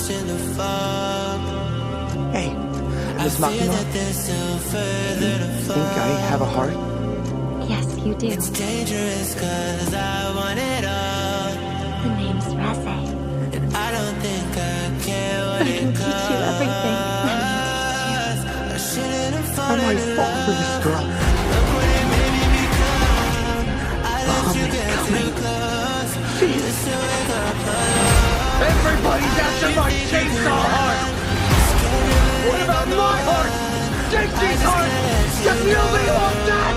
Hey, Miss Machina, do you think I have a heart? Yes, you do. It's dangerous 'cause I want it all. The name's Reze. And I don't think I care I what can it teach you everything. costs. I shouldn't have How fallen do I in fall for this love. girl? Look what it made me become. I let you Mom's get coming. too close. Jeez. Just to wake up alone. Everybody's after my chainsaw heart! What about my heart? Take these hearts! You feel me all day!